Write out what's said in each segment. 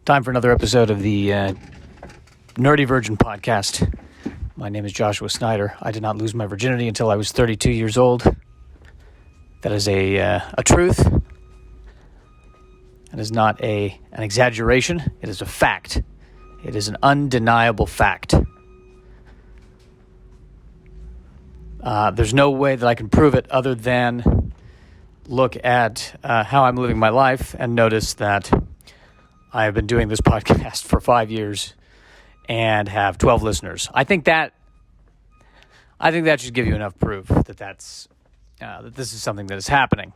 Time for another episode of the Nerdy Virgin podcast. My name is Joshua Snyder. I did not lose my virginity until I was 32 years old. That is a truth. It is not an exaggeration. It is a fact. It is an undeniable fact. There's no way that I can prove it other than look at how I'm living my life and notice that I have been doing this podcast for 5 years and have 12 listeners. I think that should give you enough proof that that this is something that is happening.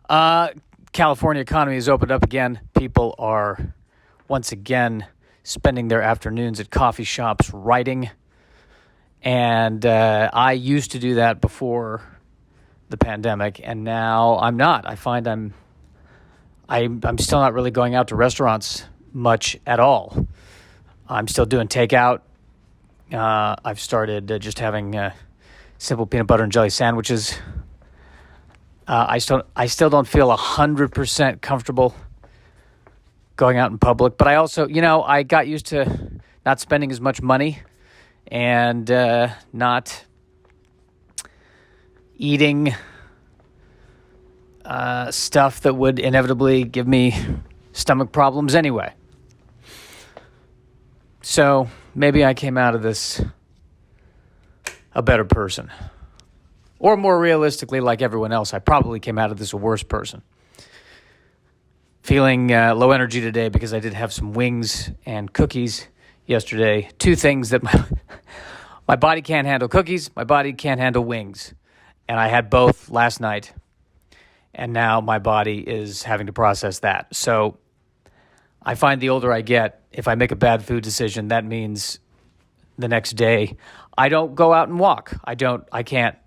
California economy has opened up again. People are once again spending their afternoons at coffee shops writing. And I used to do that before the pandemic, and now I'm not. I find I'm still not really going out to restaurants much at all. I'm still doing takeout. I've started just having simple peanut butter and jelly sandwiches. I still don't feel 100% comfortable going out in public, but I also, I got used to not spending as much money and not eating stuff that would inevitably give me stomach problems anyway. So maybe I came out of this a better person. Or more realistically, like everyone else, I probably came out of this a worse person. Feeling low energy today because I did have some wings and cookies yesterday. Two things that my body can't handle: cookies, my body can't handle wings. And I had both last night. And now my body is having to process that. So I find the older I get, if I make a bad food decision, that means the next day I don't go out and walk. I can't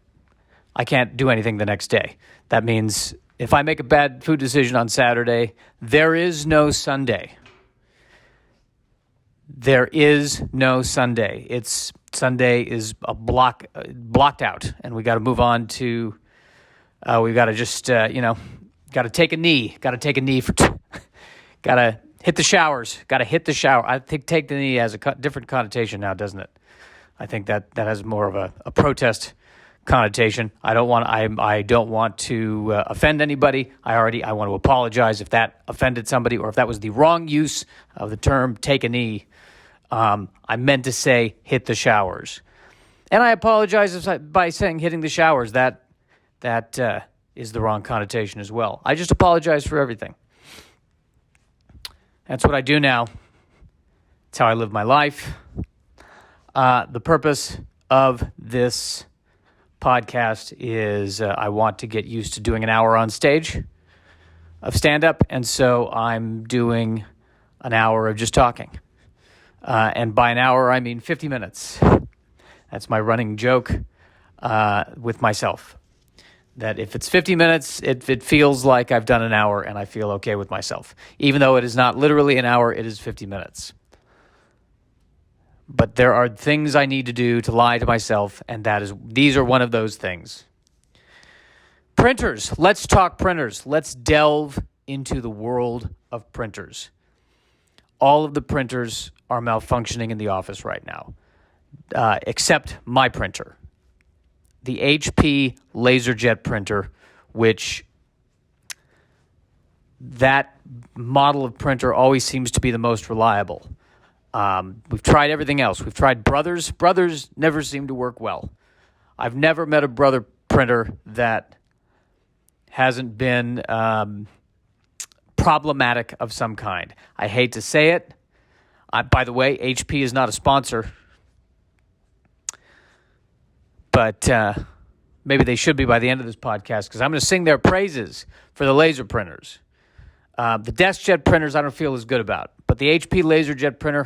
do anything the next day. That means if I make a bad food decision on Saturday, there is no Sunday. There is no Sunday. Sunday is blocked out, and we got to move on to. We've got to just, got to take a knee. Got to take a knee got to hit the showers. Got to hit the shower. I think take the knee has a different connotation now, doesn't it? I think that has more of a protest connotation. I don't want to offend anybody. I want to apologize if that offended somebody or if that was the wrong use of the term take a knee. I meant to say hit the showers. And I apologize by saying hitting the showers. That is the wrong connotation as well. I just apologize for everything. That's what I do now. It's how I live my life. The purpose of this podcast is I want to get used to doing an hour on stage of stand-up, and so I'm doing an hour of just talking. And by an hour, I mean 50 minutes. That's my running joke with myself. That if it's 50 minutes, it feels like I've done an hour and I feel okay with myself. Even though it is not literally an hour, it is 50 minutes. But there are things I need to do to lie to myself, and these are one of those things. Printers. Let's talk printers. Let's delve into the world of printers. All of the printers are malfunctioning in the office right now, except my printer. The HP LaserJet printer, which that model of printer always seems to be the most reliable. We've tried everything else. We've tried Brothers. Brothers never seem to work well. I've never met a Brother printer that hasn't been problematic of some kind. I hate to say it. By the way, HP is not a sponsor. But maybe they should be by the end of this podcast, because I'm going to sing their praises for the laser printers. The DeskJet printers I don't feel as good about. But the HP LaserJet printer,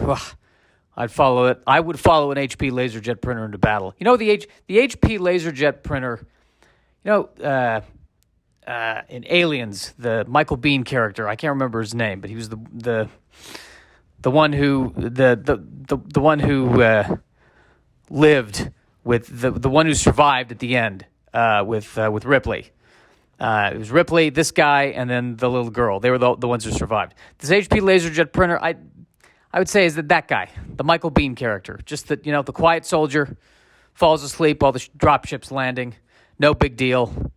I'd follow it. I would follow an HP LaserJet printer into battle. The HP LaserJet printer, in Aliens, the Michael Biehn character, I can't remember his name, but he was the one who the one who lived with the one who survived at the end with Ripley. It was Ripley, this guy, and then the little girl. They were the ones who survived. This HP LaserJet printer, I would say, is that guy, the Michael Biehn character. Just that, the quiet soldier falls asleep while the dropship's landing. No big deal.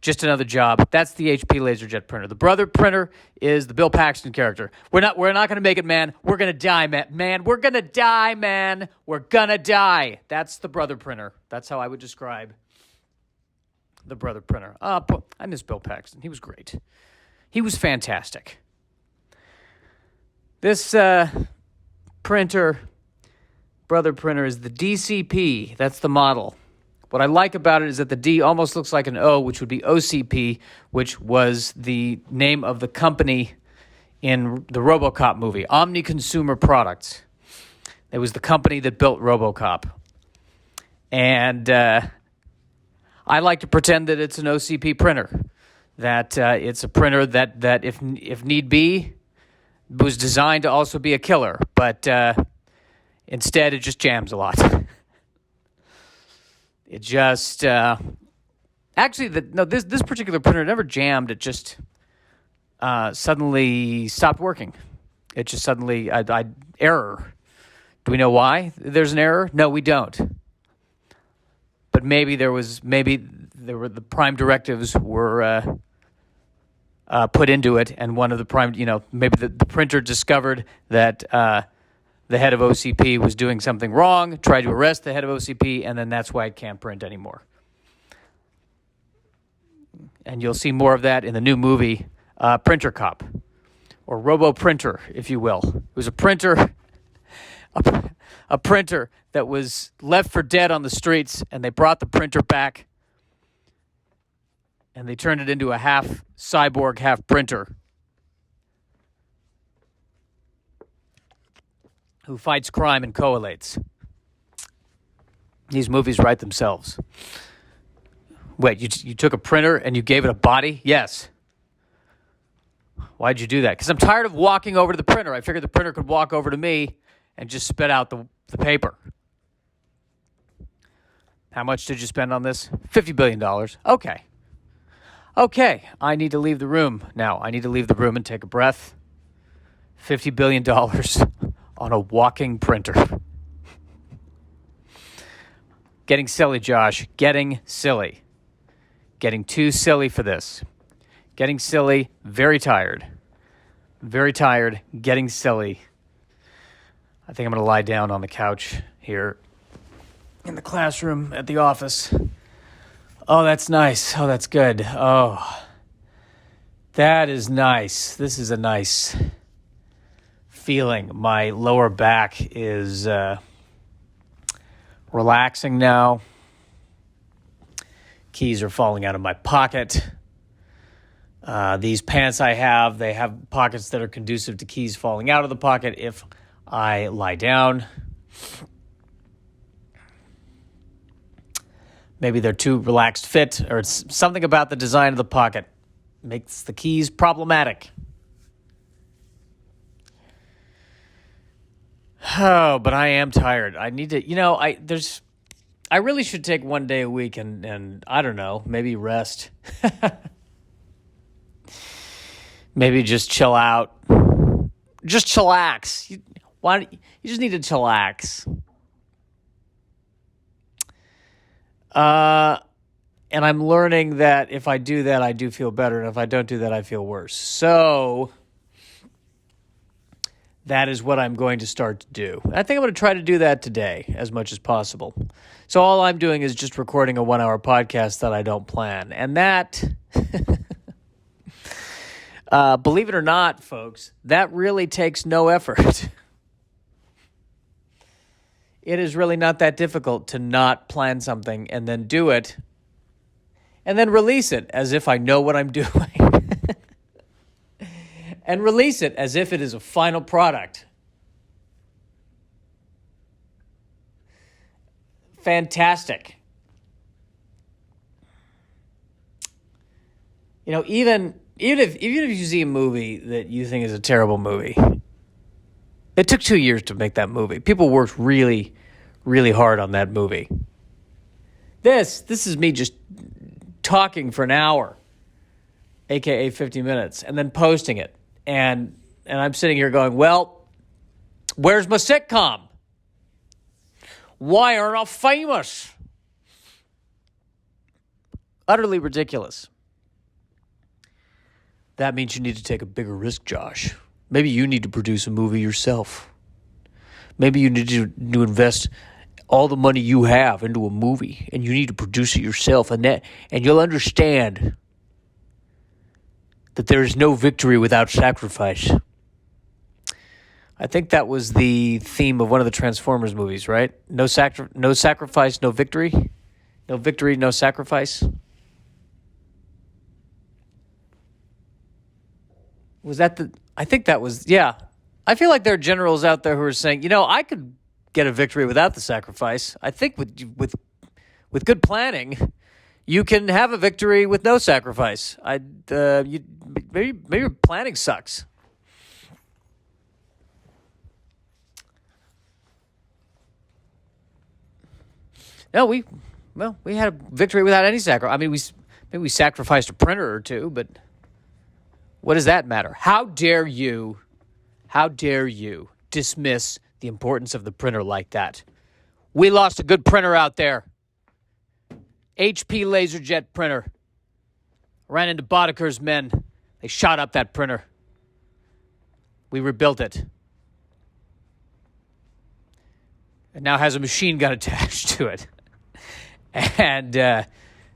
Just another job. That's the HP LaserJet printer. The brother printer is the Bill Paxton character. We're not going to make it, man. We're going to die, man. We're going to die, man. We're going to die. That's the brother printer. That's how I would describe the brother printer. I miss Bill Paxton. He was great. He was fantastic. This brother printer is the DCP. That's the model. What I like about it is that the D almost looks like an O, which would be OCP, which was the name of the company in the RoboCop movie, Omni Consumer Products. It was the company that built RoboCop. And I like to pretend that it's an OCP printer, that it's a printer that if need be, was designed to also be a killer, but instead it just jams a lot. It just actually this particular printer never jammed. It just suddenly stopped working. It just suddenly error. Do we know why there's an error? No, we don't. But maybe there were the prime directives were put into it, and one of the prime, maybe the printer discovered that the head of OCP was doing something wrong, tried to arrest the head of OCP, and then that's why it can't print anymore. And you'll see more of that in the new movie, Printer Cop, or Robo Printer, if you will. It was a printer that was left for dead on the streets, and they brought the printer back, and they turned it into a half cyborg, half printer, who fights crime and collates. These movies write themselves. Wait, you took a printer and you gave it a body? Yes. Why'd you do that? Because I'm tired of walking over to the printer. I figured the printer could walk over to me and just spit out the paper. How much did you spend on this? $50 billion. Okay, I need to leave the room now. I need to leave the room and take a breath. $50 billion on a walking printer. Getting silly, Josh. Getting silly. Getting too silly for this. Getting silly. Very tired. Very tired. Getting silly. I think I'm going to lie down on the couch here in the classroom at the office. Oh, that's nice. Oh, that's good. Oh, that is nice. This is a nice feeling. My lower back is relaxing now. Keys are falling out of my pocket. These pants I have, they have pockets that are conducive to keys falling out of the pocket if I lie down. Maybe they're too relaxed fit, or it's something about the design of the pocket makes the keys problematic. Oh, but I am tired. I need to, I really should take one day a week and I don't know, maybe rest. Maybe just chill out. Just chillax. You just need to chillax. And I'm learning that if I do that, I do feel better. And if I don't do that, I feel worse. So that is what I'm going to start to do. I think I'm going to try to do that today as much as possible. So all I'm doing is just recording a 1-hour podcast that I don't plan. And that, believe it or not, folks, that really takes no effort. It is really not that difficult to not plan something and then do it and then release it as if I know what I'm doing. And release it as if it is a final product. Fantastic. Even if you see a movie that you think is a terrible movie, it took 2 years to make that movie. People worked really, really hard on that movie. This is me just talking for an hour. aka 50 minutes, and then posting it. And I'm sitting here going, well, where's my sitcom? Why aren't I famous? Utterly ridiculous. That means you need to take a bigger risk, Josh. Maybe you need to produce a movie yourself. Maybe you need to invest all the money you have into a movie, and you need to produce it yourself, and you'll understand that there is no victory without sacrifice. I think that was the theme of one of the Transformers movies, right? No sacrifice, no victory. No victory, no sacrifice. Was that I think that was, yeah. I feel like there are generals out there who are saying, I could get a victory without the sacrifice. I think with good planning, you can have a victory with no sacrifice. Maybe your planning sucks. No, we had a victory without any sacrifice. I mean, maybe we sacrificed a printer or two, but what does that matter? How dare you dismiss the importance of the printer like that? We lost a good printer out there. HP LaserJet printer. Ran into Bodeker's men. They shot up that printer. We rebuilt it. It now has a machine gun attached to it. And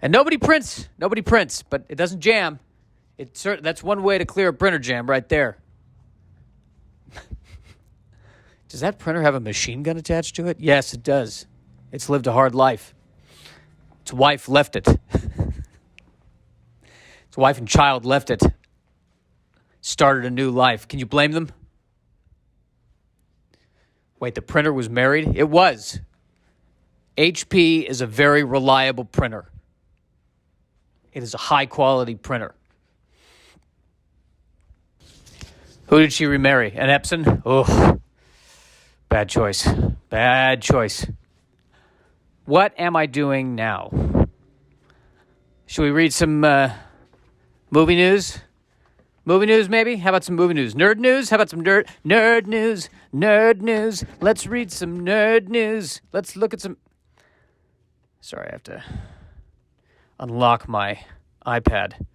nobody prints, but it doesn't jam. That's one way to clear a printer jam right there. Does that printer have a machine gun attached to it? Yes, it does. It's lived a hard life. Its wife left it. Its wife and child left it. Started a new life. Can you blame them? Wait, the printer was married? It was. HP is a very reliable printer. It is a high-quality printer. Who did she remarry? An Epson? Oh, bad choice. Bad choice. What am I doing now? Should we read some movie news? Movie news, maybe? How about some movie news? Nerd news? How about some nerd news? Nerd news. Let's read some nerd news. Let's look at some... Sorry, I have to unlock my iPad.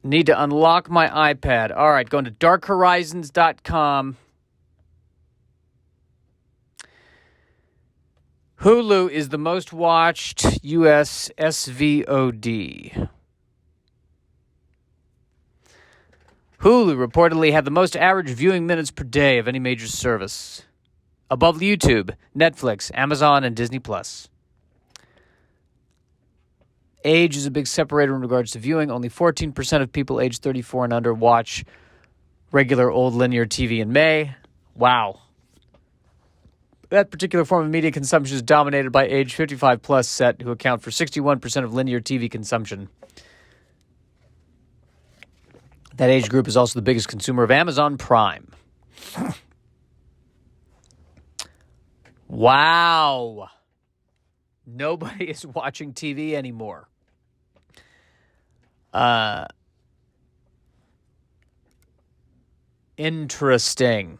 Need to unlock my iPad. All right, going to darkhorizons.com. Hulu is the most watched U.S. SVOD. Hulu reportedly had the most average viewing minutes per day of any major service, above YouTube, Netflix, Amazon, and Disney+. Age is a big separator in regards to viewing. Only 14% of people aged 34 and under watch regular old linear TV in May. Wow. That particular form of media consumption is dominated by age 55 plus set, who account for 61% of linear TV consumption. That age group is also the biggest consumer of Amazon Prime. Wow. Nobody is watching TV anymore. Interesting.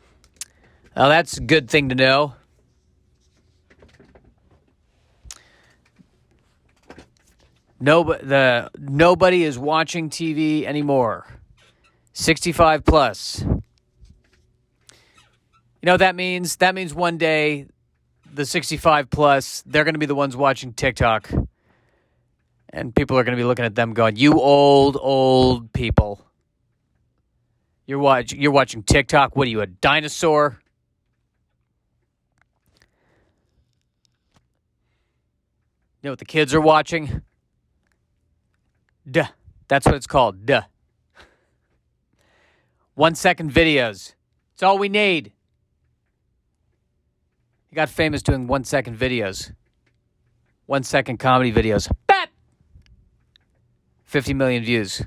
Now that's a good thing to know. Nobody is watching TV anymore. 65 plus. You know what that means? That means one day the 65 plus, they're going to be the ones watching TikTok. And people are going to be looking at them going, you old people. You're watching TikTok. What are you, a dinosaur? You know what the kids are watching? Duh. That's what it's called. Duh. 1 second videos. It's all we need. He got famous doing 1 second videos. 1 second comedy videos. Bap! 50 million views.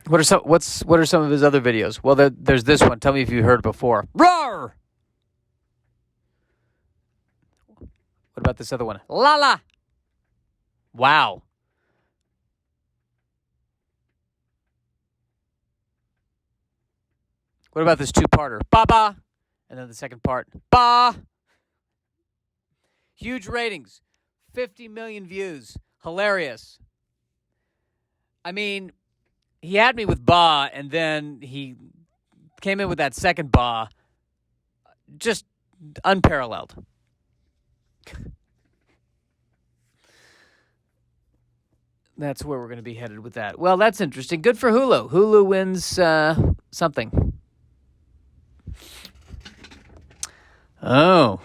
What are some of his other videos? Well, there's this one. Tell me if you heard it before. Roar! about this other one? La. Wow. What about this two-parter? Ba. And then the second part. Ba. Huge ratings. 50 million views. Hilarious. I mean, he had me with ba, and then he came in with that second ba. Just unparalleled. That's where we're going to be headed with that. Well, that's interesting. Good for Hulu. Hulu wins something. Oh.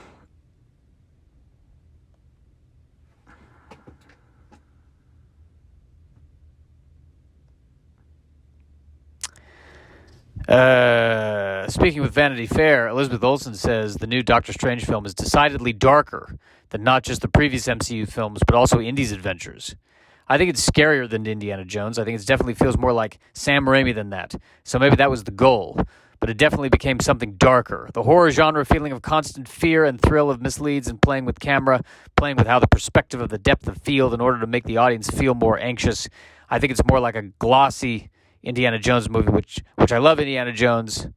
Speaking with Vanity Fair, Elizabeth Olsen says the new Doctor Strange film is decidedly darker than not just the previous MCU films, but also Indy's adventures. I think it's scarier than Indiana Jones. I think it definitely feels more like Sam Raimi than that. So maybe that was the goal. But it definitely became something darker. The horror genre feeling of constant fear and thrill of misleads and playing with camera, playing with how the perspective of the depth of field in order to make the audience feel more anxious. I think it's more like a glossy Indiana Jones movie, which I love Indiana Jones.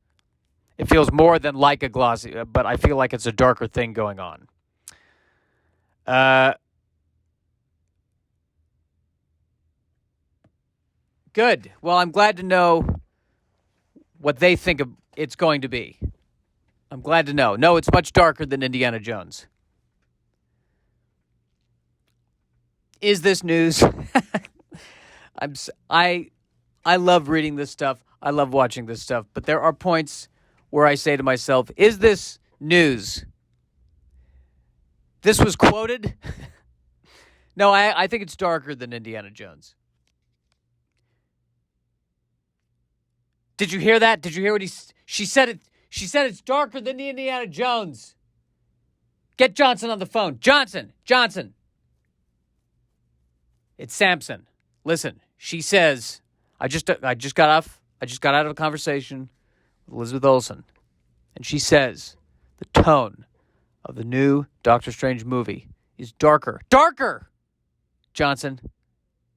It feels more than like a glossy, but I feel like it's a darker thing going on. Good. Well, I'm glad to know what they think of it's going to be. I'm glad to know. No, it's much darker than Indiana Jones. Is this news? I love reading this stuff. I love watching this stuff. But there are points where I say to myself, is this news? This was quoted? No, I think it's darker than Indiana Jones. Did you hear that? Did you hear what she said? She said it's darker than the Indiana Jones. Get Johnson on the phone. Johnson. It's Sampson. Listen, she says, I just got out of a conversation with Elizabeth Olsen, and she says the tone of the new Doctor Strange movie is darker, Johnson,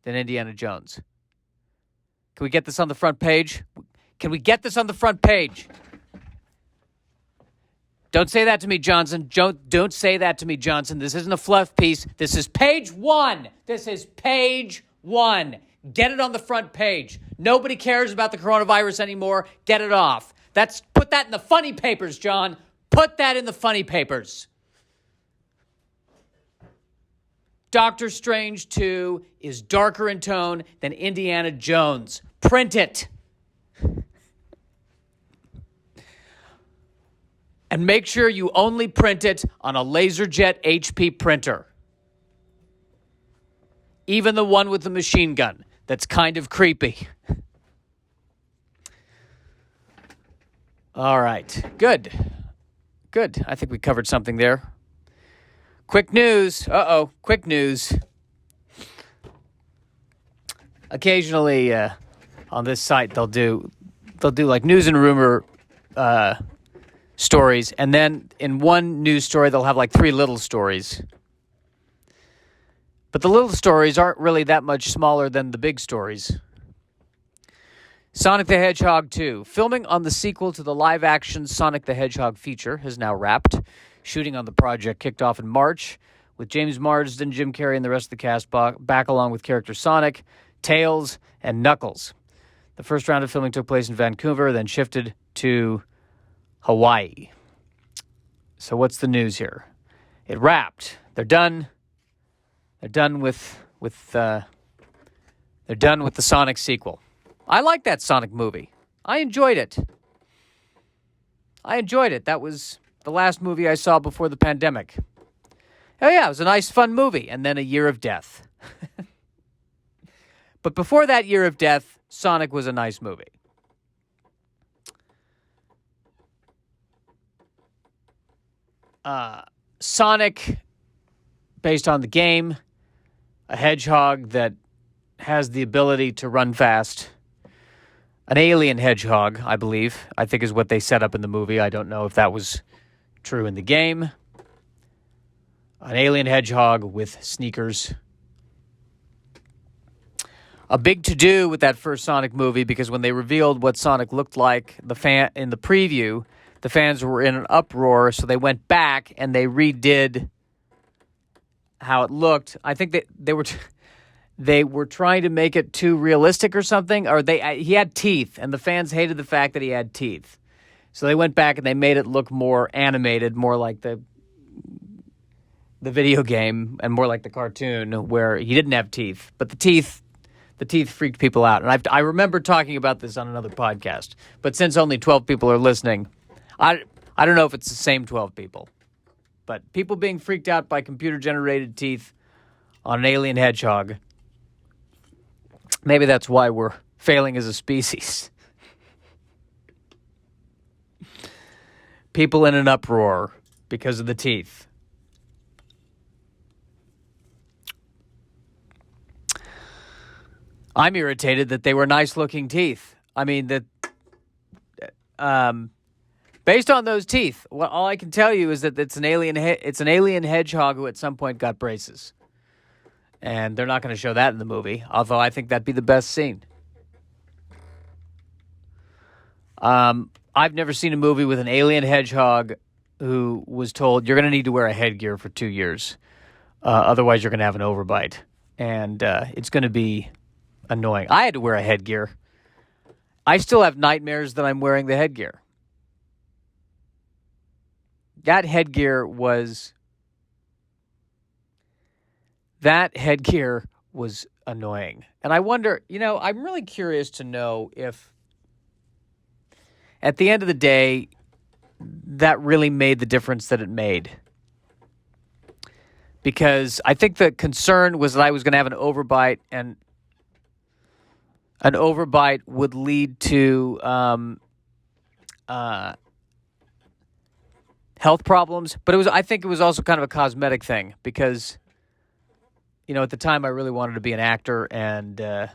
than Indiana Jones. Can we get this on the front page? Can we get this on the front page? Don't say that to me, Johnson. Don't say that to me, Johnson. This isn't a fluff piece. This is page one. Get it on the front page. Nobody cares about the coronavirus anymore. Get it off. Put that in the funny papers, John. Put that in the funny papers. Doctor Strange 2 is darker in tone than Indiana Jones. Print it. And make sure you only print it on a LaserJet HP printer. Even the one with the machine gun. That's kind of creepy. All right. Good. I think we covered something there. Quick news. Quick news. Occasionally on this site they'll do like news and rumor stories, and then in one news story they'll have like three little stories. But the little stories aren't really that much smaller than the big stories. Sonic the Hedgehog 2. Filming on the sequel to the live-action Sonic the Hedgehog feature has now wrapped. Shooting on the project kicked off in March, with James Marsden, Jim Carrey, and the rest of the cast back along with characters Sonic, Tails, and Knuckles. The first round of filming took place in Vancouver, then shifted to Hawaii. So what's the news here? It wrapped. They're done. They're done with the Sonic sequel. I like that Sonic movie. I enjoyed it. That was the last movie I saw before the pandemic. Oh yeah, it was a nice, fun movie. And then a year of death. But before that year of death, Sonic was a nice movie. Sonic, based on the game, a hedgehog that has the ability to run fast. An alien hedgehog, I believe, I think is what they set up in the movie. I don't know if that was true in the game. An alien hedgehog with sneakers. A big to-do with that first Sonic movie, because when they revealed what Sonic looked like in the preview, the fans were in an uproar, so they went back and they redid how it looked. I think that they were trying to make it too realistic or something, or he had teeth, and the fans hated the fact that he had teeth. So they went back and they made it look more animated, more like the video game, and more like the cartoon where he didn't have teeth. But the teeth freaked people out. And I remember talking about this on another podcast. But since only 12 people are listening, I don't know if it's the same 12 people. But people being freaked out by computer-generated teeth on an alien hedgehog, maybe that's why we're failing as a species. People in an uproar because of the teeth. I'm irritated that they were nice-looking teeth. I mean, based on those teeth, all I can tell you is that it's an alien hedgehog who at some point got braces. And they're not going to show that in the movie, although I think that'd be the best scene. I've never seen a movie with an alien hedgehog who was told, you're going to need to wear a headgear for 2 years. Otherwise, you're going to have an overbite. And it's going to be annoying. I had to wear a headgear. I still have nightmares that I'm wearing the headgear. That headgear was annoying. And I wonder, I'm really curious to know if at the end of the day, that really made the difference that it made. Because I think the concern was that I was going to have an overbite, and an overbite would lead to health problems. But I think it was also kind of a cosmetic thing, because at the time I really wanted to be an actor, and I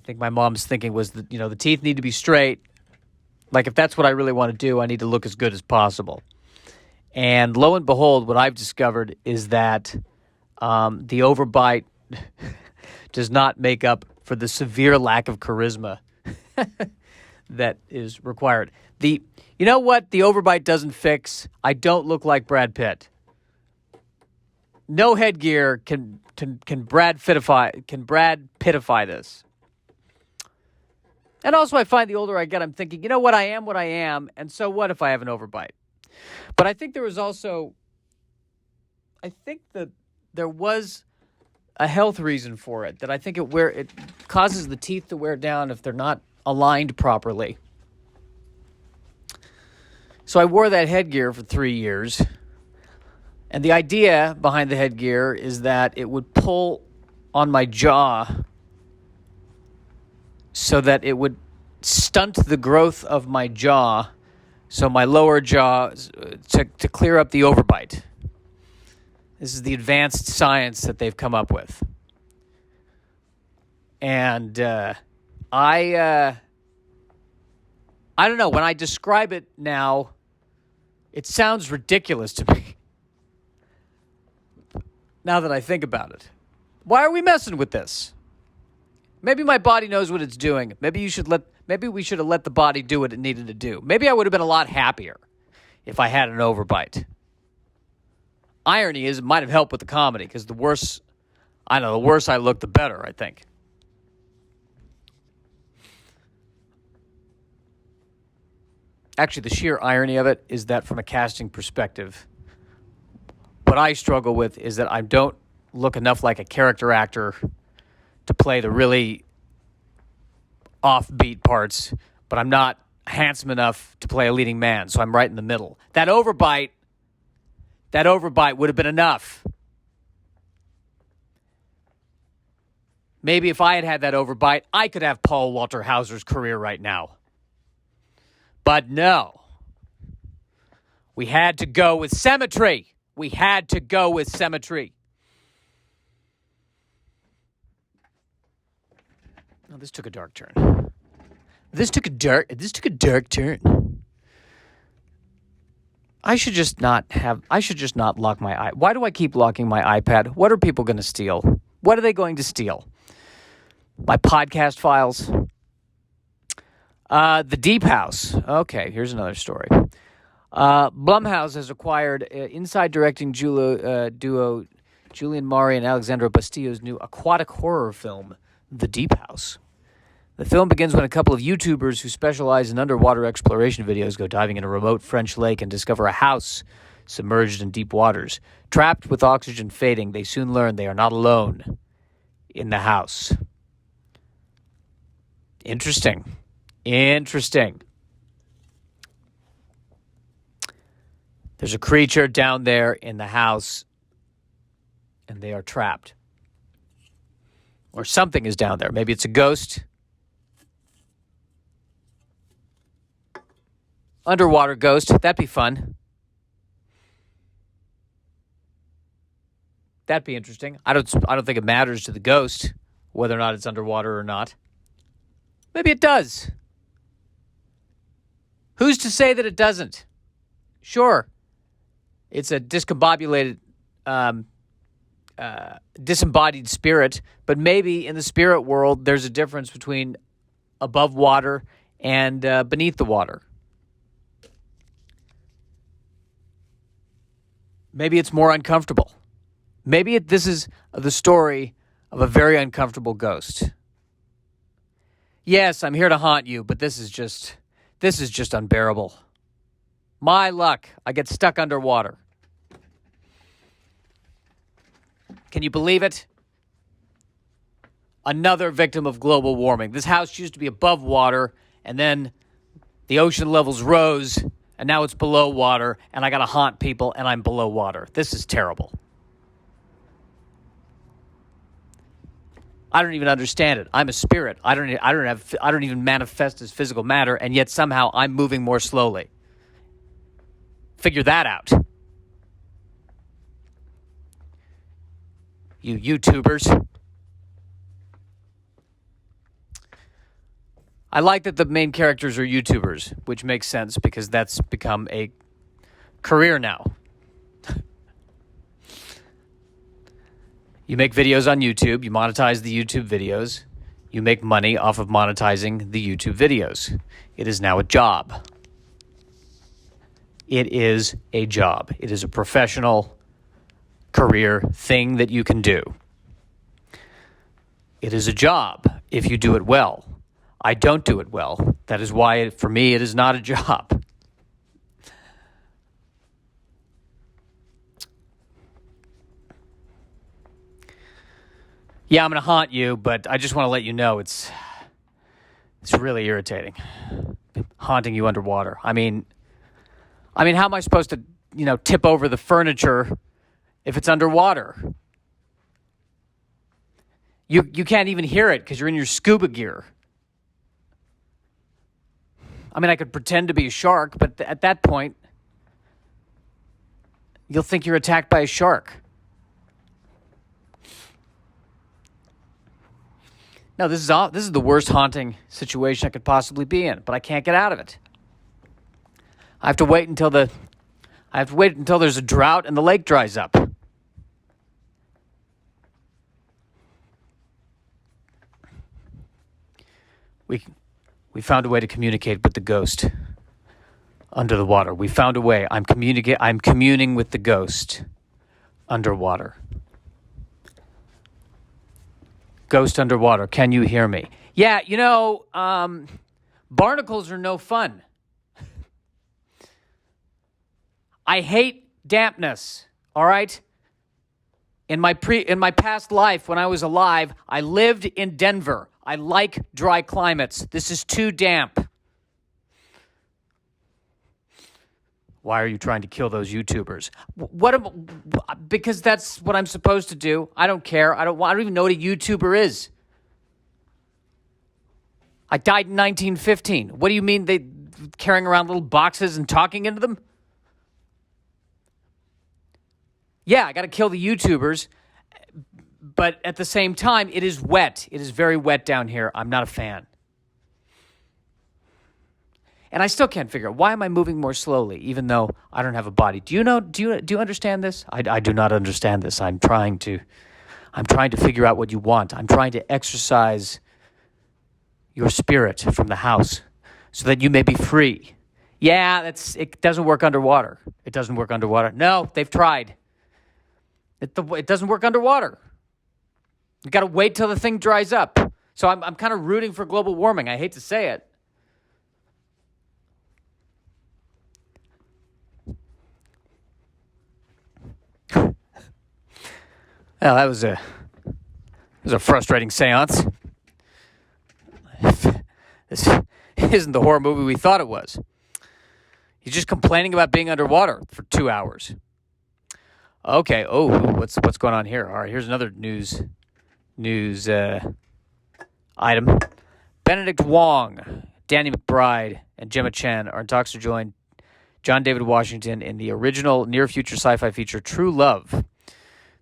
think my mom's thinking was that the teeth need to be straight. Like, if that's what I really want to do, I need to look as good as possible. And lo and behold, what I've discovered is that the overbite does not make up for the severe lack of charisma that is required. You know what the overbite doesn't fix? I don't look like Brad Pitt. No headgear can Brad Pittify this. And also, I find the older I get, I'm thinking, what I am, and so what if I have an overbite? But I think there was a health reason for it, that I think it causes the teeth to wear down if they're not aligned properly. So I wore that headgear for 3 years. And the idea behind the headgear is that it would pull on my jaw so that it would stunt the growth of my jaw, so my lower jaw, to clear up the overbite. This is the advanced science that they've come up with. And I don't know, when I describe it now, it sounds ridiculous to me. Now that I think about it. Why are we messing with this? Maybe my body knows what it's doing. Maybe we should have let the body do what it needed to do. Maybe I would have been a lot happier if I had an overbite. Irony is, it might have helped with the comedy, because the worse I look, the better, I think. Actually, the sheer irony of it is that from a casting perspective, what I struggle with is that I don't look enough like a character actor to play the really offbeat parts, but I'm not handsome enough to play a leading man, so I'm right in the middle. That overbite would have been enough. Maybe if I had that overbite, I could have Paul Walter Hauser's career right now. But no. We had to go with symmetry. Oh, this took a dark turn. I should just not lock my iPad. Why do I keep locking my iPad? What are people going to steal? What are they going to steal? My podcast files? The Deep House. Okay, here's another story. Blumhouse has acquired inside directing duo Julian Maury and Alexandra Bastillo's new aquatic horror film, The Deep House. The film begins when a couple of YouTubers who specialize in underwater exploration videos go diving in a remote French lake and discover a house submerged in deep waters. Trapped with oxygen fading, they soon learn they are not alone in the house. Interesting. There's a creature down there in the house, and they are trapped. Or something is down there. Maybe it's a ghost. Underwater ghost. That'd be fun. That'd be interesting. I don't think it matters to the ghost whether or not it's underwater or not. Maybe it does. Who's to say that it doesn't? Sure. It's a discombobulated, disembodied spirit, but maybe in the spirit world there's a difference between above water and beneath the water. Maybe it's more uncomfortable. Maybe this is the story of a very uncomfortable ghost. Yes, I'm here to haunt you, but this is just unbearable. My luck, I get stuck underwater. Can you believe it? Another victim of global warming. This house used to be above water, and then the ocean levels rose, and now it's below water, and I got to haunt people, and I'm below water. This is terrible. I don't even understand it. I'm a spirit. I don't even manifest as physical matter, and yet somehow I'm moving more slowly. Figure that out. You YouTubers. I like that the main characters are YouTubers, which makes sense because that's become a career now. You make videos on YouTube, you monetize the YouTube videos, you make money off of monetizing the YouTube videos. It is now a job. It is a job. It is a professional career thing that you can do. It is a job if you do it well. I don't do it well. That is why, for me, it is not a job. Yeah, I'm going to haunt you, but I just want to let you know it's really irritating. Haunting you underwater. I mean, how am I supposed to, tip over the furniture if it's underwater? You can't even hear it because you're in your scuba gear. I mean, I could pretend to be a shark, but at that point, you'll think you're attacked by a shark. No, this is the worst haunting situation I could possibly be in, but I can't get out of it. I have to wait until there's a drought and the lake dries up. We found a way to communicate with the ghost under the water. We found a way. I'm communing with the ghost underwater. Ghost underwater, can you hear me? Yeah, barnacles are no fun. I hate dampness, all right? In my past life, when I was alive, I lived in Denver. I like dry climates. This is too damp. Why are you trying to kill those YouTubers? Because that's what I'm supposed to do. I don't care. I don't even know what a YouTuber is. I died in 1915. What do you mean they carrying around little boxes and talking into them? Yeah, I got to kill the YouTubers. But at the same time, it is wet. It is very wet down here. I'm not a fan. And I still can't figure out, why am I moving more slowly, even though I don't have a body? Do you understand this? I do not understand this. I'm trying to figure out what you want. I'm trying to exercise your spirit from the house so that you may be free. Yeah, it doesn't work underwater. It doesn't work underwater. No, they've tried. It doesn't work underwater. You got to wait till the thing dries up. So I'm kind of rooting for global warming. I hate to say it. Well, that was a frustrating seance. This isn't the horror movie we thought it was. He's just complaining about being underwater for 2 hours. Okay. Oh, what's going on here? All right, here's another news item. Benedict Wong, Danny McBride, and Gemma Chan are in talks to join John David Washington in the original near-future sci-fi feature True Love.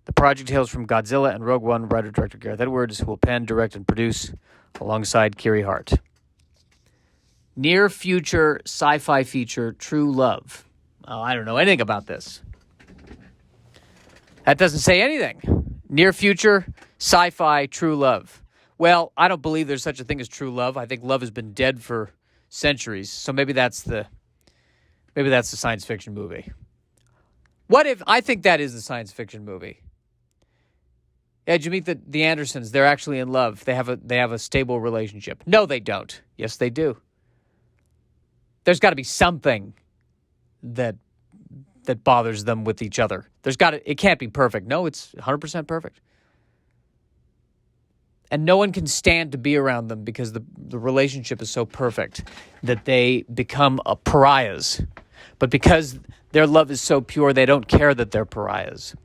The project hails from Godzilla and Rogue One writer-director Gareth Edwards, who will pen, direct, and produce alongside Kiri Hart. Near-future sci-fi feature True Love. Oh, I don't know anything about this. That doesn't say anything. Near-future sci-fi True Love. Well, I don't believe there's such a thing as true love. I think love has been dead for centuries. So maybe that's the science fiction movie. What if I think that is the science fiction movie? Yeah, did you meet the Andersons? They're actually in love. They have a stable relationship. No, they don't. Yes, they do. There's got to be something that bothers them with each other. It can't be perfect. No, it's 100% perfect. And no one can stand to be around them because the relationship is so perfect that they become pariahs. But because their love is so pure, they don't care that they're pariahs.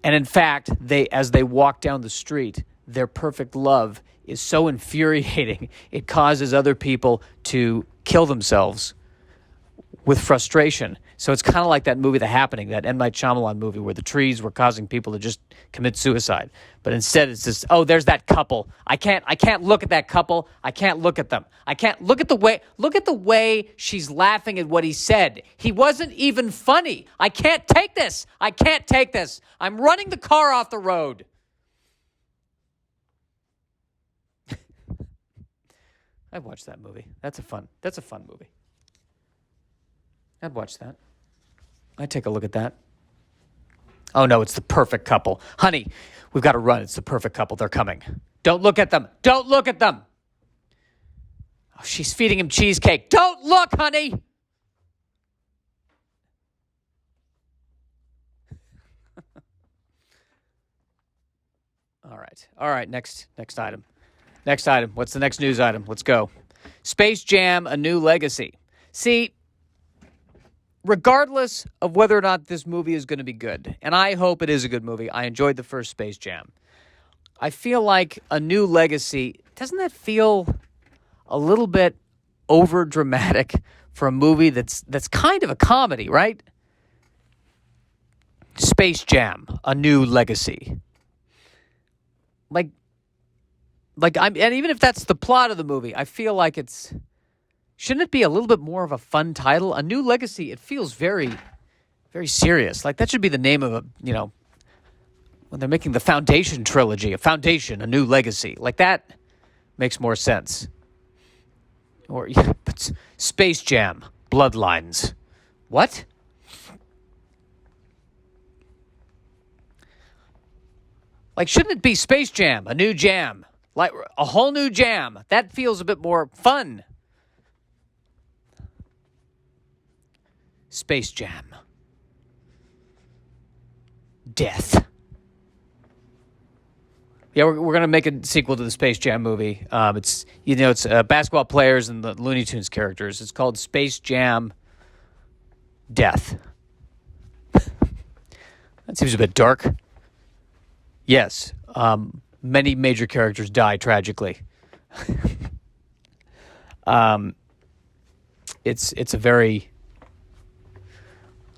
And in fact, as they walk down the street, their perfect love is so infuriating, it causes other people to kill themselves with frustration. So it's kind of like that movie, The Happening, that M. Night Shyamalan movie where the trees were causing people to just commit suicide. But instead it's just, oh, there's that couple. I can't look at that couple. I can't look at them. I can't look at the way she's laughing at what he said. He wasn't even funny. I can't take this. I can't take this. I'm running the car off the road. I'd watch that movie. That's a fun movie. I'd watch that. I'd take a look at that. Oh, no, it's The Perfect Couple. Honey, we've got to run. It's The Perfect Couple. They're coming. Don't look at them. Don't look at them. Oh, she's feeding him cheesecake. Don't look, honey. All right. Next item. What's the next news item? Let's go. Space Jam: A New Legacy. See, regardless of whether or not this movie is going to be good, and I hope it is a good movie, I enjoyed the first Space Jam. I feel like A New Legacy, doesn't that feel a little bit over dramatic for a movie that's kind of a comedy, right? Space Jam: A New Legacy. And even if that's the plot of the movie, I feel like shouldn't it be a little bit more of a fun title? A New Legacy, it feels very, very serious. Like that should be the name of when they're making the Foundation trilogy, A New Legacy. Like that makes more sense. Or but Space Jam, Bloodlines. What? Like, shouldn't it be Space Jam, A New Jam? Like a whole new jam. That feels a bit more fun. Space Jam. Death. Yeah, we're going to make a sequel to the Space Jam movie. It's basketball players and the Looney Tunes characters. It's called Space Jam Death. That seems a bit dark. Yes. Many major characters die tragically. It's a very...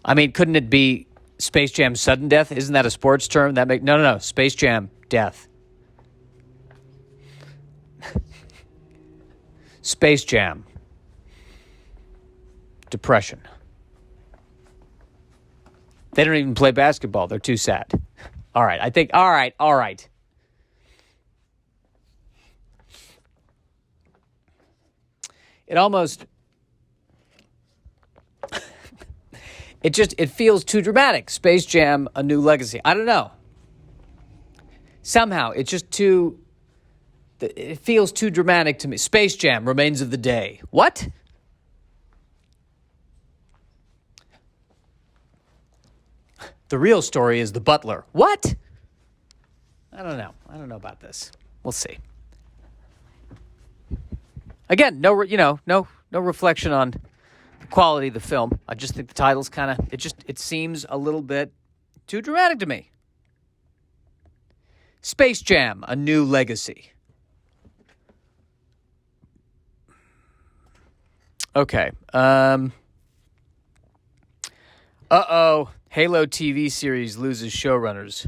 I mean, couldn't it be Space Jam Sudden Death? Isn't that a sports term? No. Space Jam Death. Space Jam. depression. They don't even play basketball. They're too sad. All right. All right. It almost, it feels too dramatic. Space Jam, A New Legacy. I don't know. Somehow, it's just it feels too dramatic to me. Space Jam, Remains of the Day. What? The real story is The Butler. What? I don't know. I don't know about this. We'll see. Again, no reflection on the quality of the film. I just think the title's kind of, it seems a little bit too dramatic to me. Space Jam, A New Legacy. Okay. Halo TV series loses showrunners.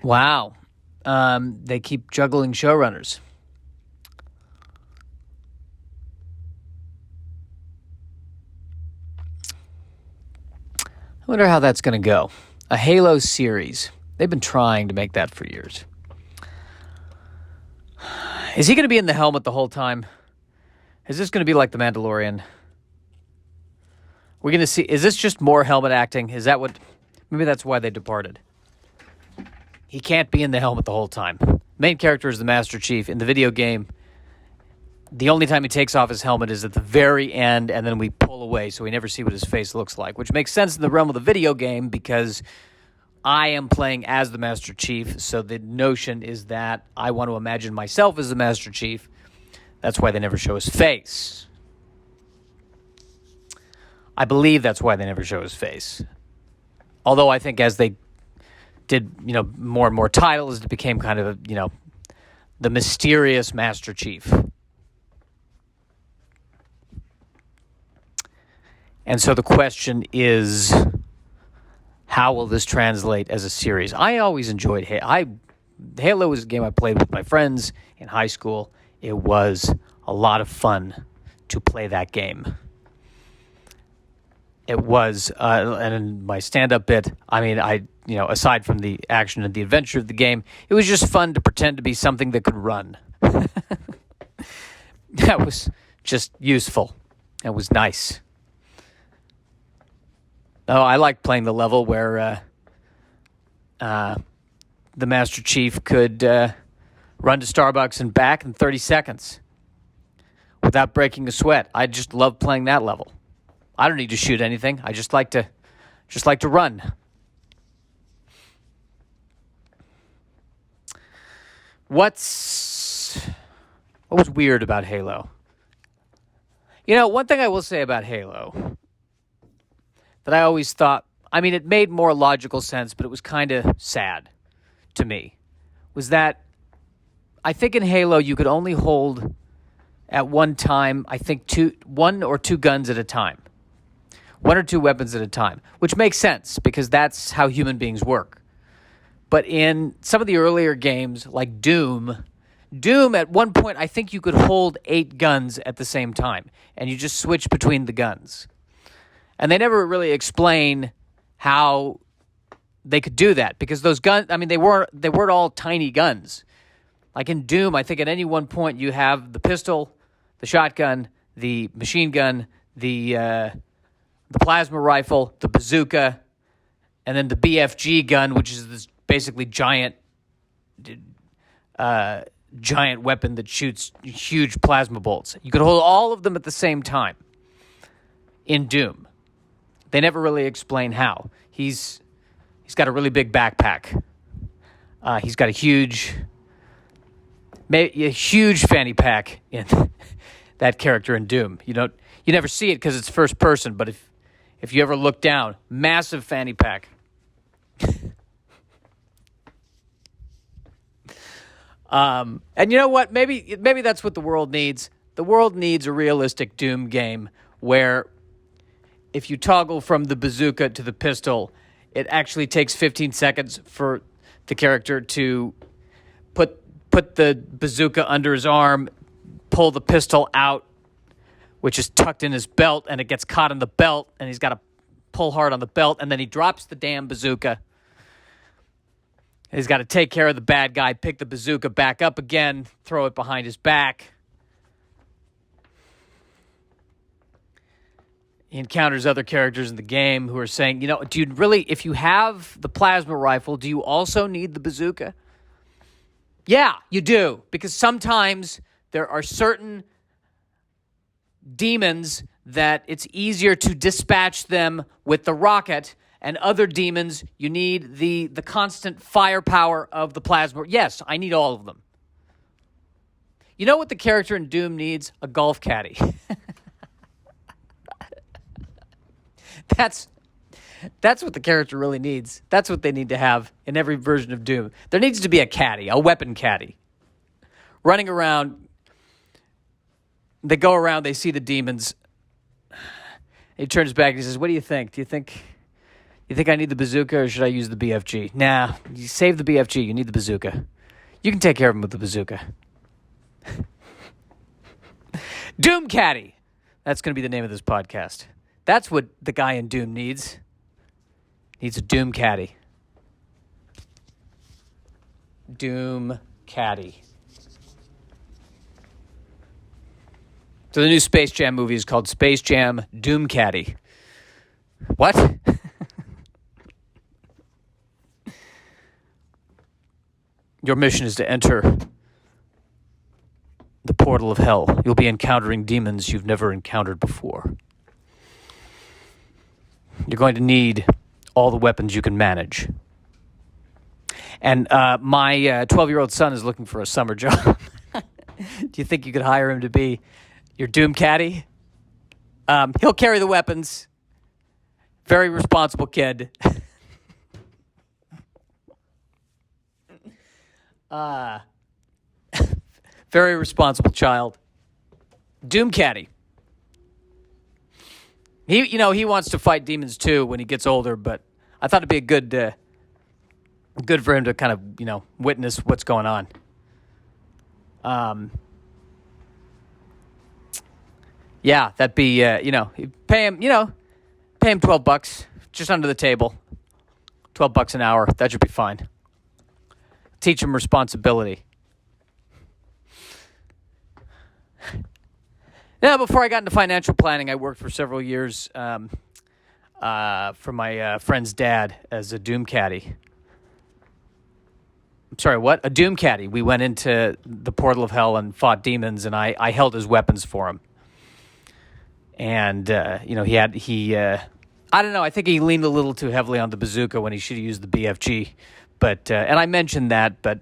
Wow. They keep juggling showrunners. I wonder how that's going to go. A Halo series. They've been trying to make that for years. Is he going to be in the helmet the whole time? Is this going to be like The Mandalorian? We're going to see. Is this just more helmet acting? Is that what? Maybe that's why they departed. He can't be in the helmet the whole time. Main character is the Master Chief. In the video game, the only time he takes off his helmet is at the very end, and then we pull away, so we never see what his face looks like, which makes sense in the realm of the video game because I am playing as the Master Chief, so the notion is that I want to imagine myself as the Master Chief. That's why they never show his face. I believe that's why they never show his face. Although I think as they did, more and more titles, it became kind of, the mysterious Master Chief. And so the question is, how will this translate as a series? I always enjoyed Halo was a game I played with my friends in high school. It was a lot of fun to play that game. It was, and in my stand-up bit, aside from the action and the adventure of the game, it was just fun to pretend to be something that could run. That was just useful. It was nice. Oh, I liked playing the level where the Master Chief could run to Starbucks and back in 30 seconds without breaking a sweat. I just love playing that level. I don't need to shoot anything. I just like to run. What was weird about Halo? One thing I will say about Halo that I always thought, it made more logical sense, but it was kind of sad to me, was that I think in Halo you could only hold at one time, one or two guns at a time. One or two weapons at a time, which makes sense because that's how human beings work. But in some of the earlier games, like Doom at one point, I think you could hold 8 guns at the same time, and you just switch between the guns. And they never really explain how they could do that because those guns, they weren't all tiny guns. Like in Doom, I think at any one point you have the pistol, the shotgun, the machine gun, the plasma rifle, the bazooka, and then the BFG gun, which is this basically giant weapon that shoots huge plasma bolts. You could hold all of them at the same time in Doom. They never really explain how. He's got a really big backpack. He's got a huge fanny pack in that character in Doom. You never see it because it's first person, but if you ever look down, massive fanny pack. And you know what? Maybe that's what the world needs. The world needs a realistic Doom game where if you toggle from the bazooka to the pistol, it actually takes 15 seconds for the character to put the bazooka under his arm, pull the pistol out, which is tucked in his belt, and it gets caught in the belt, and he's got to pull hard on the belt, and then he drops the damn bazooka. He's got to take care of the bad guy, pick the bazooka back up again, throw it behind his back. He encounters other characters in the game who are saying, do you really, if you have the plasma rifle, do you also need the bazooka? Yeah, you do, because sometimes there are certain demons that it's easier to dispatch them with the rocket, and other demons, you need the constant firepower of the plasma. Yes, I need all of them. You know what the character in Doom needs? A golf caddy. That's what the character really needs. That's what they need to have in every version of Doom. There needs to be a caddy, a weapon caddy. Running around, they go around, they see the demons. He turns back and he says, what do you think? Do you think I need the bazooka or should I use the BFG? Nah, you save the BFG. You need the bazooka. You can take care of him with the bazooka. Doom Caddy. That's going to be the name of this podcast. That's what the guy in Doom needs. Needs a Doom Caddy. Doom Caddy. So the new Space Jam movie is called Space Jam Doom Caddy. What? Your mission is to enter the portal of hell. You'll be encountering demons you've never encountered before. You're going to need all the weapons you can manage. And my 12-year-old son is looking for a summer job. Do you think you could hire him to be your Doom Caddy? He'll carry the weapons. Very responsible kid. Very responsible child. Doom Caddy. He wants to fight demons too when he gets older, but I thought it'd be good for him to kind of, witness what's going on. Yeah, that'd be, pay him $12, just under the table. $12 an hour. That should be fine. Teach him responsibility. Now, before I got into financial planning, I worked for several years for my friend's dad as a Doom Caddy. I'm sorry, what? A Doom Caddy. We went into the portal of hell and fought demons, and I held his weapons for him. And, I don't know, I think he leaned a little too heavily on the bazooka when he should have used the BFG. But, and I mentioned that, but,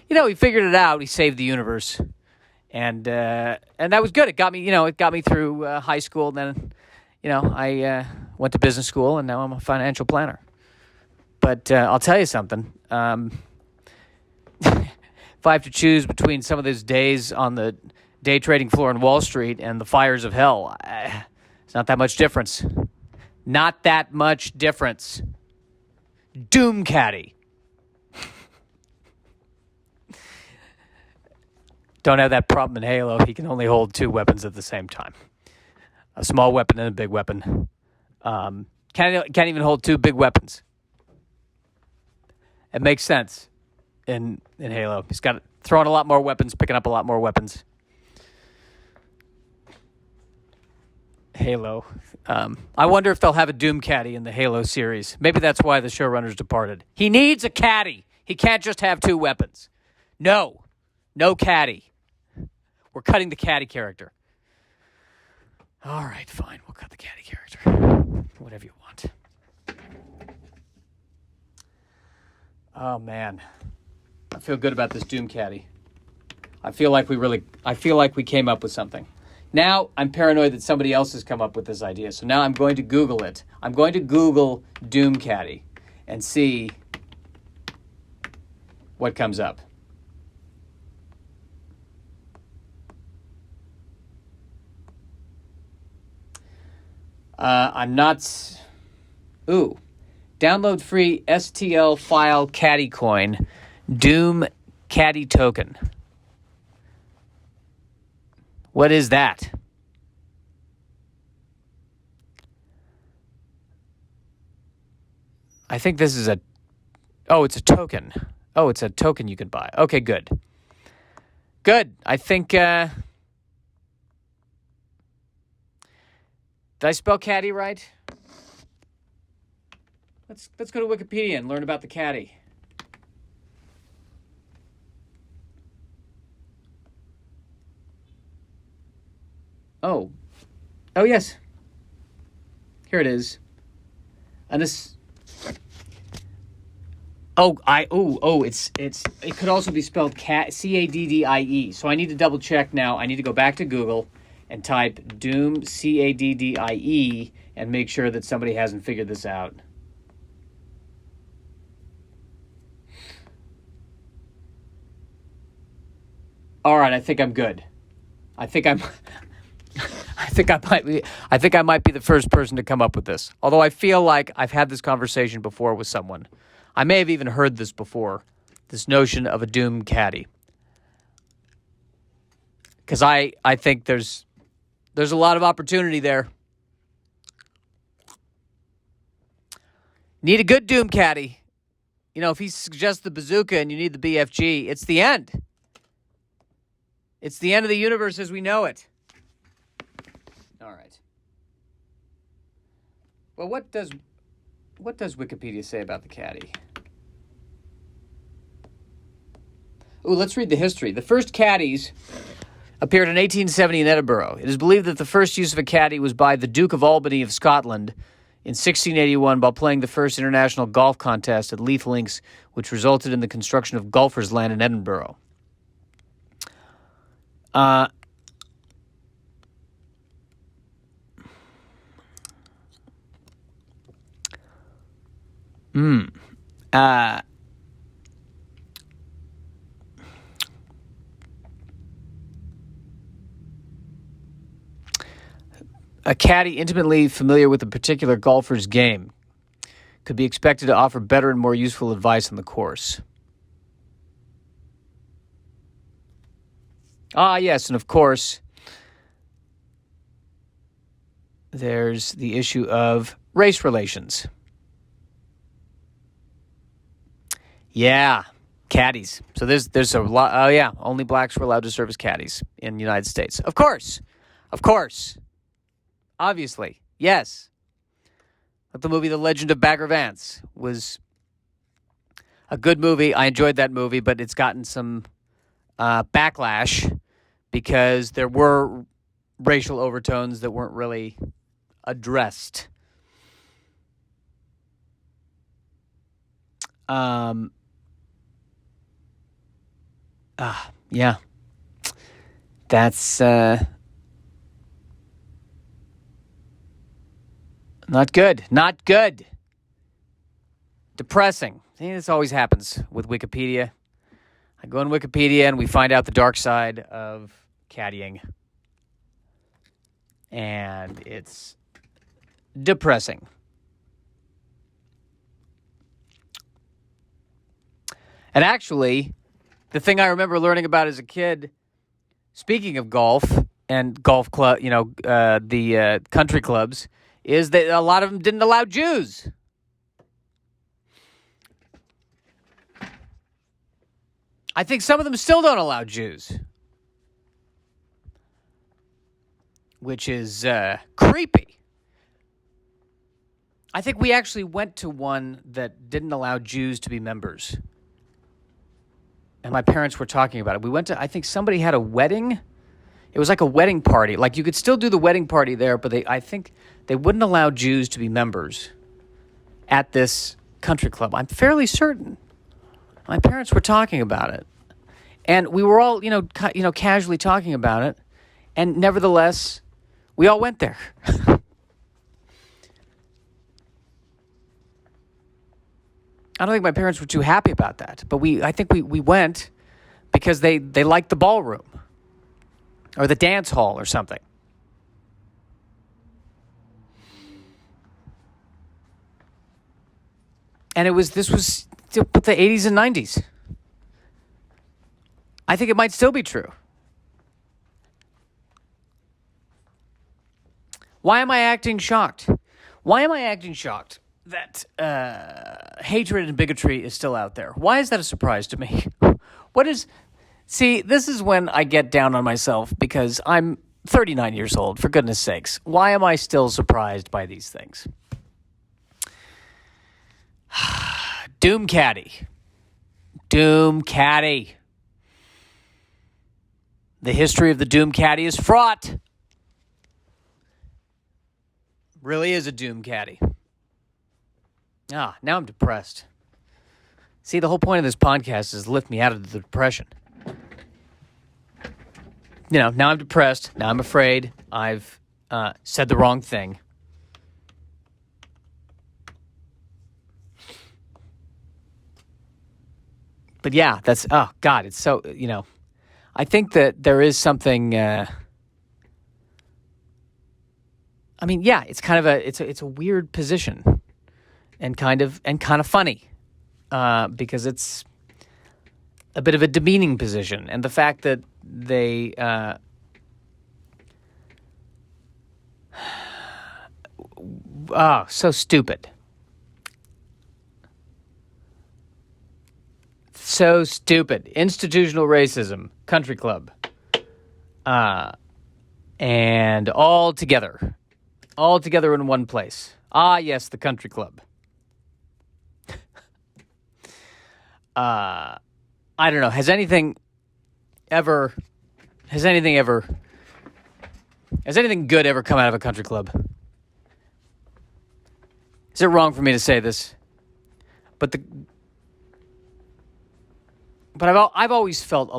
he figured it out. He saved the universe. And that was good. It got me through high school. Then, I went to business school, and now I'm a financial planner. But I'll tell you something. If I have to choose between some of those days on the day trading floor on Wall Street and the fires of hell, it's not that much difference. Not that much difference. Doom Caddy. Don't have that problem in Halo. He can only hold two weapons at the same time. A small weapon and a big weapon. Can't even hold two big weapons. It makes sense in Halo. He's got throwing a lot more weapons, picking up a lot more weapons. Halo. I wonder if they'll have a Doom Caddy in the Halo series. Maybe that's why the showrunners departed. He needs a caddy. He can't just have two weapons. No caddy. We're cutting the caddy character. All right, fine. We'll cut the caddy character. Whatever you want. Oh, man. I feel good about this Doom Caddy. I feel like we came up with something. Now I'm paranoid that somebody else has come up with this idea. So now I'm going to Google it. I'm going to Google Doom Caddy and see what comes up. I'm not... Ooh. Download free STL file Caddie coin. Doom Caddie token. What is that? I think this is a... Oh, it's a token. Oh, it's a token you can buy. Okay, good. Good. I think... Did I spell Caddie right? Let's go to Wikipedia and learn about the Caddie. Oh. Oh, yes. Here it is. And this... it could also be spelled Caddie. So I need to double check now. I need to go back to Google and type Doom Caddie and make sure that somebody hasn't figured this out. All right, I think I'm good. I think I might be the first person to come up with this. Although I feel like I've had this conversation before with someone. I may have even heard this before, this notion of a Doom Caddie. Because I think there's a lot of opportunity there. Need a good Doom Caddie. You know, if he suggests the bazooka and you need the BFG, it's the end. It's the end of the universe as we know it. All right. Well, what does Wikipedia say about the Caddie? Ooh, let's read the history. The first Caddies appeared in 1870 in Edinburgh. It is believed that the first use of a Caddie was by the Duke of Albany of Scotland in 1681 while playing the first international golf contest at Leith Links, which resulted in the construction of Golfers' Land in Edinburgh. A caddy intimately familiar with a particular golfer's game could be expected to offer better and more useful advice on the course. Yes, and of course, there's the issue of race relations. Yeah, caddies. So there's a lot. Oh, yeah, only blacks were allowed to serve as caddies in the United States. Of course. Obviously, yes. But the movie The Legend of Bagger Vance was a good movie. I enjoyed that movie, but it's gotten some backlash because there were racial overtones that weren't really addressed. Yeah. That's not good. Not good. Depressing. See, this always happens with Wikipedia. I go on Wikipedia and we find out the dark side of caddying. And it's depressing. And actually, the thing I remember learning about as a kid, speaking of golf and golf club, the country clubs, is that a lot of them didn't allow Jews. I think some of them still don't allow Jews, which is creepy. I think we actually went to one that didn't allow Jews to be members. And my parents were talking about it. We went to, I think somebody had a wedding. It was like a wedding party. Like you could still do the wedding party there, but I think they wouldn't allow Jews to be members at this country club. I'm fairly certain. My parents were talking about it. And we were all, casually talking about it. And nevertheless, we all went there. I don't think my parents were too happy about that. But I think we went because they liked the ballroom or the dance hall or something. And this was the 80s and 90s. I think it might still be true. Why am I acting shocked? Why am I acting shocked that hatred and bigotry is still out there? Why is that a surprise to me? See, this is when I get down on myself because I'm 39 years old, for goodness sakes. Why am I still surprised by these things? Doom Caddie. Doom Caddie. The history of the Doom Caddie is fraught. Really is a Doom Caddie. Now I'm depressed. See, the whole point of this podcast is to lift me out of the depression. Now I'm depressed. Now I'm afraid I've said the wrong thing. But yeah, oh God, it's so, I think that there is something, it's kind of it's a weird position and kind of funny, because it's a bit of a demeaning position. And the fact that they, so stupid. So stupid. Institutional racism, country club. And all together in one place. Ah, yes, the country club. I don't know. Has anything good ever come out of a country club? Is it wrong for me to say this? But I've always felt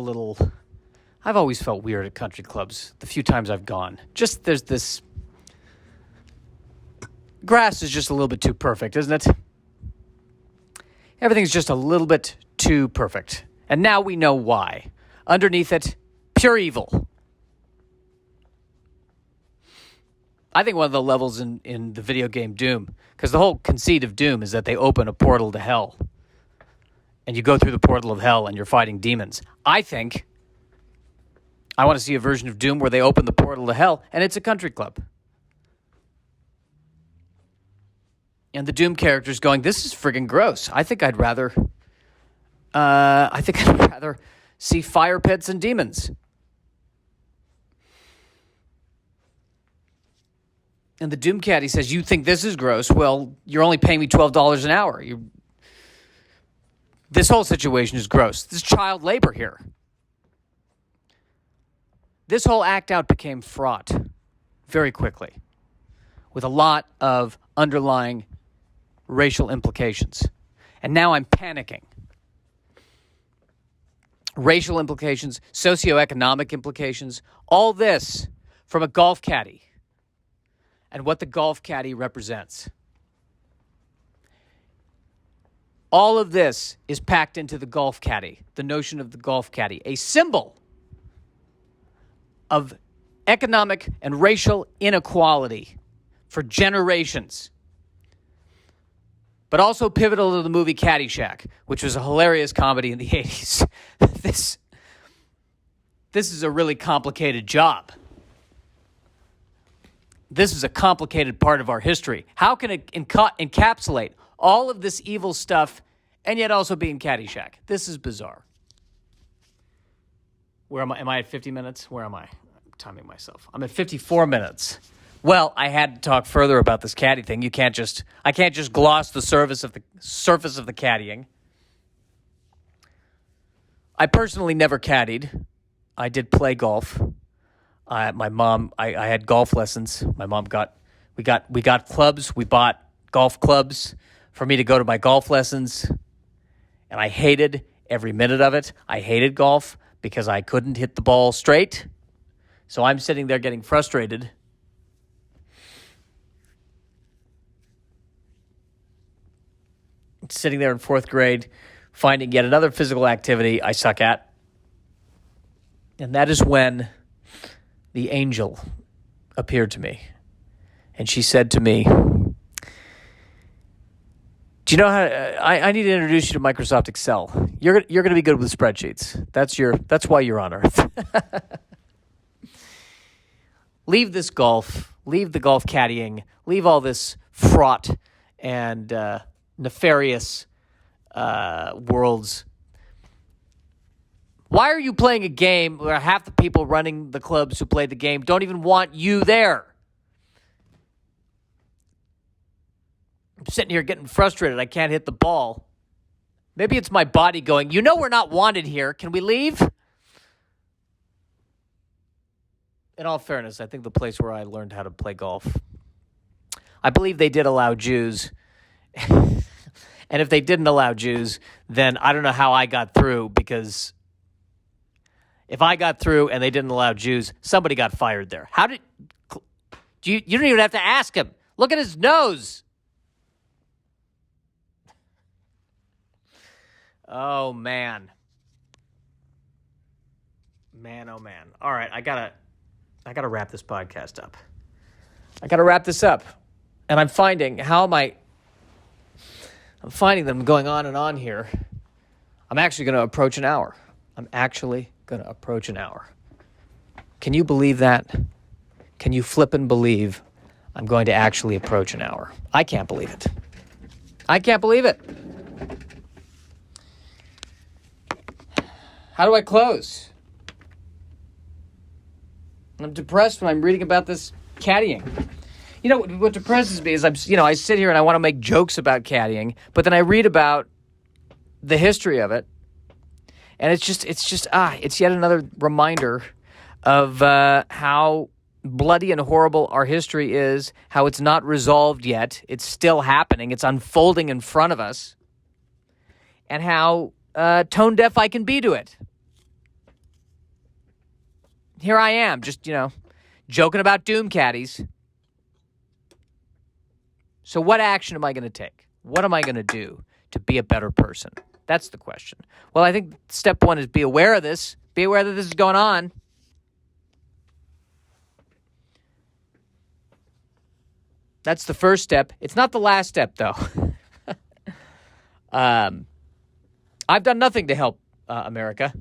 weird at country clubs the few times I've gone. Just there's this grass is just a little bit too perfect, isn't it? Everything's just a little bit too perfect. And now we know why. Underneath it, pure evil. I think one of the levels in the video game Doom, because the whole conceit of Doom is that they open a portal to hell. And you go through the portal of hell and you're fighting demons. I want to see a version of Doom where they open the portal to hell and it's a country club. And the Doom character's going, this is friggin' gross. I think I'd rather see fire pits and demons. And the Doom Caddie says, you think this is gross? Well, you're only paying me $12 an hour. This whole situation is gross. This is child labor here. This whole act out became fraught very quickly with a lot of underlying racial implications. And now I'm panicking. Racial implications, socioeconomic implications, all this from a golf caddy and what the golf caddy represents. All of this is packed into the golf caddy, the notion of the golf caddy, a symbol of economic and racial inequality for generations. But also pivotal to the movie Caddyshack, which was a hilarious comedy in the 80s. This is a really complicated job. This is a complicated part of our history. How can it encapsulate all of this evil stuff and yet also be in Caddyshack? This is bizarre. Where am I? Am I at 50 minutes? Where am I? I'm timing myself. I'm at 54 minutes. Well, I had to talk further about this caddy thing. I can't just gloss the surface of the caddying. I personally never caddied. I did play golf. My mom, I had golf lessons. My mom we got clubs. We bought golf clubs for me to go to my golf lessons. And I hated every minute of it. I hated golf because I couldn't hit the ball straight. So I'm sitting there getting frustrated. Sitting there in fourth grade, finding yet another physical activity I suck at. And that is when the angel appeared to me. And she said to me, Do you know how? I need to introduce you to Microsoft Excel. You're going to be good with spreadsheets. That's why you're on Earth. Leave this golf. Leave the golf caddying. Leave all this fraught and nefarious worlds. Why are you playing a game where half the people running the clubs who play the game don't even want you there? I'm sitting here getting frustrated. I can't hit the ball. Maybe it's my body going, we're not wanted here. Can we leave? In all fairness, I think the place where I learned how to play golf, I believe they did allow Jews. And if they didn't allow Jews, then I don't know how I got through, because if I got through and they didn't allow Jews, somebody got fired there. You don't even have to ask him. Look at his nose. Oh, man. Man, oh, man. All right, I gotta wrap this podcast up. I gotta wrap this up. And I'm finding them going on and on here. I'm actually going to approach an hour. Can you believe that? Can you flip and believe I'm going to actually approach an hour? I can't believe it. How do I close? I'm depressed when I'm reading about this caddying. What depresses me is I sit here and I want to make jokes about caddying, but then I read about the history of it, and it's yet another reminder of how bloody and horrible our history is, how it's not resolved yet, it's still happening, it's unfolding in front of us, and how tone deaf I can be to it. Here I am, just, joking about doom caddies. So what action am I going to take? What am I going to do to be a better person? That's the question. Well, I think step one is be aware of this. Be aware that this is going on. That's the first step. It's not the last step, though. I've done nothing to help America.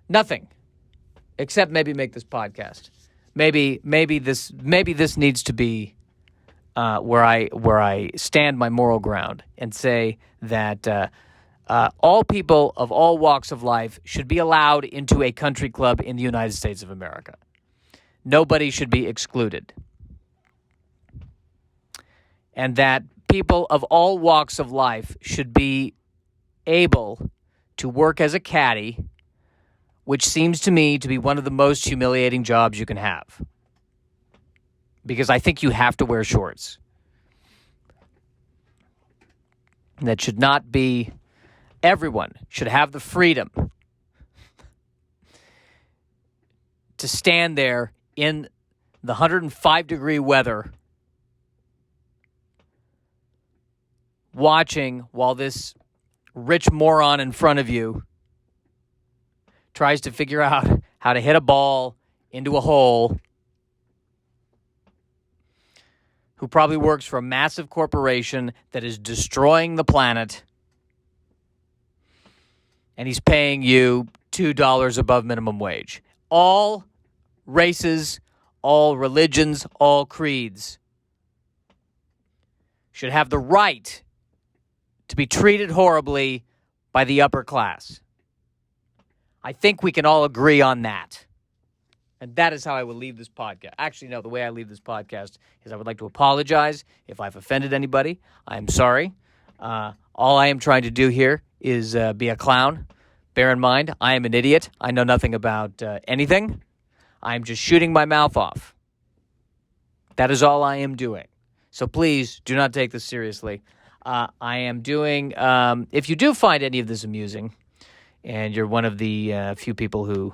Nothing. Except maybe make this podcast. Maybe this needs to be where I stand my moral ground and say that all people of all walks of life should be allowed into a country club in the United States of America. Nobody should be excluded. And that people of all walks of life should be able to work as a caddy, which seems to me to be one of the most humiliating jobs you can have. Because I think you have to wear shorts. And that should not be, everyone should have the freedom to stand there in the 105-degree weather watching while this rich moron in front of you tries to figure out how to hit a ball into a hole, who probably works for a massive corporation that is destroying the planet, and he's paying you $2 above minimum wage. All races, all religions, all creeds should have the right to be treated horribly by the upper class. I think we can all agree on that. And that is how I will leave this podcast. Actually, no, the way I leave this podcast is I would like to apologize if I've offended anybody. I am sorry. All I am trying to do here is be a clown. Bear in mind, I am an idiot. I know nothing about anything. I am just shooting my mouth off. That is all I am doing. So please do not take this seriously. I am doing, if you do find any of this amusing, and you're one of the few people who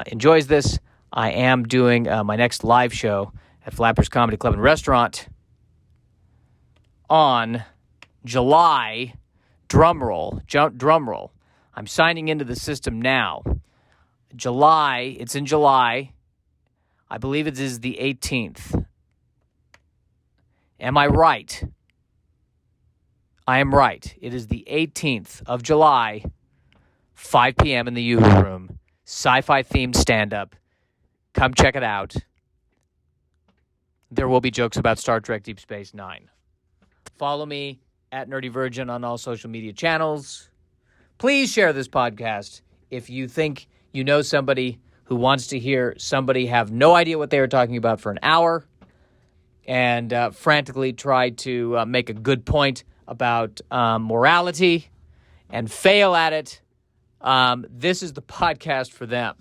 enjoys this, I am doing my next live show at Flappers Comedy Club and Restaurant on July, drumroll, I'm signing into the system now. It's in July. I believe it is the 18th. Am I right? I am right. It is the 18th of July, 5 p.m. in the Yoo-Hoo Room. Sci-fi themed stand-up. Come check it out. There will be jokes about Star Trek Deep Space Nine. Follow me at Nerdy Virgin on all social media channels. Please share this podcast if you think you know somebody who wants to hear somebody have no idea what they were talking about for an hour and frantically try to make a good point about morality and fail at it. This is the podcast for them.